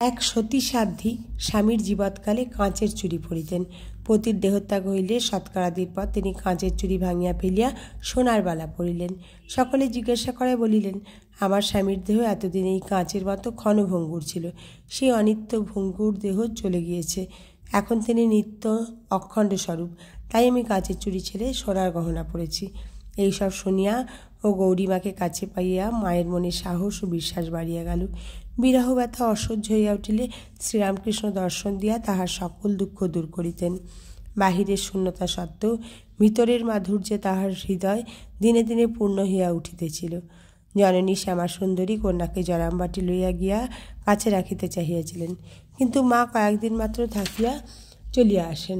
এক সতী সাধ্বী স্বামীর জীবৎকালে কাঁচের চুড়ি পরিতেন। পতির দেহত্যাগ হইলে সৎকারাদির পর তিনি কাঁচের চুড়ি ভাঙিয়া ফেলিয়া সোনার বালা পরিলেন। সকলে জিজ্ঞাসা করায় বলিলেন, আমার স্বামীর দেহ এতদিন এই কাঁচের মতো ক্ষণভঙ্গুর ছিল, সেই অনিত্য ভঙ্গুর দেহ চলে গিয়েছে, এখন তিনি নিত্য অখণ্ড স্বরূপ, তাই আমি কাঁচের চুড়ি ছেড়ে সোনার গহনা পরেছি। এইসব শুনিয়া ও গৌরীমাকে কাছে পাইয়া মায়ের মনে সাহস ও বিশ্বাস বাড়িয়া গেল। বিরহ ব্যথা অসহ্য হইয়া উঠিলে শ্রীরামকৃষ্ণ দর্শন দিয়া তাহার সকল দুঃখ দূর করিতেন। বাহিরের শূন্যতা সত্ত্বেও ভিতরের মাধুর্যে তাহার হৃদয় দিনে দিনে পূর্ণ হইয়া উঠিতেছিল। জননী শ্যামাসুন্দরী কন্যাকে জরামবাটি লইয়া গিয়া কাছে রাখিতে চাহিয়াছিলেন, কিন্তু মা কয়েকদিন মাত্র থাকিয়া চলিয়া আসেন।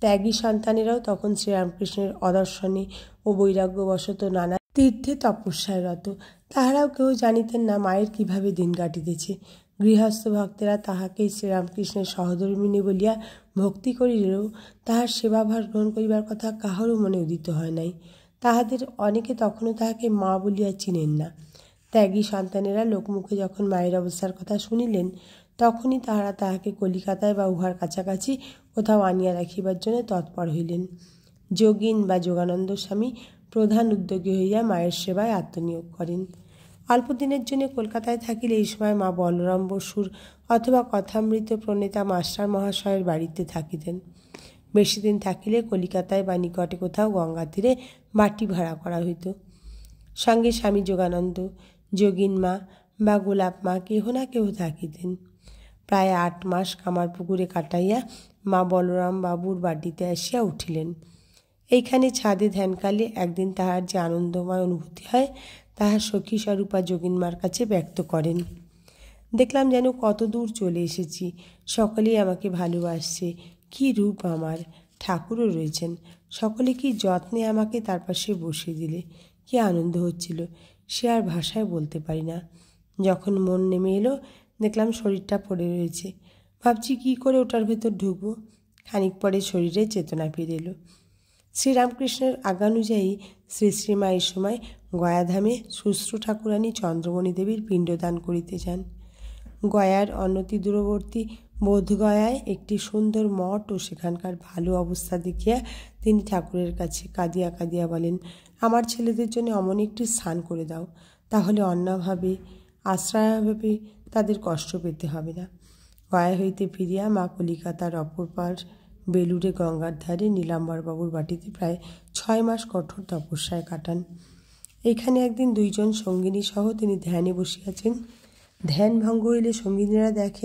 ত্যাগী সন্তানেরাও তখন শ্রীরামকৃষ্ণের অদর্শনে ও বৈরাগ্যবশত নানা তীর্থে তপস্যায় রত। তাহারাও কেউ জানিতেন না মায়ের কিভাবে দিন কাটিতেছে। গৃহস্থ ভক্তেরা তাহাকেই শ্রীরামকৃষ্ণের সহধর্মিণী বলিয়া ভক্তি করিলেও তাহার সেবাভার গ্রহণ করিবার কথা কাহারও মনে উদিত হয় নাই। তাহাদের অনেকে তখনও তাহাকে মা বলিয়া চিনেন না। ত্যাগী সন্তানেরা লোকমুখে যখন মায়ের অবস্থার কথা শুনিলেন, তখনই তাহারা তাহাকে কলিকাতায় বা উহার কাছাকাছি কোথাও আনিয়া রাখিবার জন্য তৎপর হইলেন। যোগিন বা যোগানন্দ স্বামী প্রধান উদ্যোগী হইয়া মায়ের সেবায় আত্মনিয়োগ করেন। অল্প দিনের জন্য কলকাতায় থাকিলে এই সময় মা বলরাম বসুর অথবা কথামৃত প্রণেতা মাস্টার মহাশয়ের বাড়িতে থাকিতেন। বেশি দিন থাকিলে কলিকাতায় বা নিকটে কোথাও গঙ্গা তীরে বাটি ভাড়া করা হইত। সঙ্গে স্বামী যোগানন্দ, যোগিন মা বা গোলাপ মা কেহ না কেহ থাকিতেন। প্রায় 8 মাস কামারপুকুরে কাটাইয়া মা বলরাম বাবুর বাটিতে আসিয়া উঠিলেন। এইখানে ছাদে ধ্যানকালে একদিন তাহার যে আনন্দময় অনুভূতি হয়, তাহার সখী স্বরূপা যোগিনমার কাছে ব্যক্ত করেন। দেখলাম যেন কত দূর চলে এসেছি, সকলেই আমাকে ভালোবাসছে, কি রূপ আমার, ঠাকুরও রয়েছেন, সকলে কি যত্নে আমাকে তার পাশে বসিয়ে দিলে, কি আনন্দ হচ্ছিল, সে আর ভাষায় বলতে পারি না। যখন মন নেমে এলো, দেখলাম শরীরটা পড়ে রয়েছে, ভাবছি কি করে ওটার ভেতর ঢুকবো। খানিক পরে শরীরে চেতনা ফিরে এলো। শ্রীরামকৃষ্ণের আজ্ঞানুযায়ী শ্রী শ্রীমা এই সময় গয়াধামে শুশ্রু ঠাকুরানী চন্দ্রমণি দেবীর পিণ্ডদান করিতে যান। গয়ার অনতি দূরবর্তী বোধগয়ায় একটি সুন্দর মঠ ও সেখানকার ভালো অবস্থা দেখিয়া তিনি ঠাকুরের কাছে কাঁদিয়া কাঁদিয়া বলেন, আমার ছেলেদের জন্য অমন একটি স্থান করে দাও, তাহলে অন্যভাবে আশ্রয়ভাবে তাদের কষ্ট পেতে হবে না। গয়া হইতে ফিরিয়া মা কলিকাতার অপর পার বেলুড়ে গঙ্গার ধারে নীলাম্বরবাবুর বাটিতে প্রায় 6 মাস কঠোর তপস্যায় কাটান। এইখানে একদিন 2 জন সঙ্গিনী সহ তিনি ধ্যানে বসিয়াছেন। ধ্যান ভঙ্গ হইলে সঙ্গিনীরা দেখেন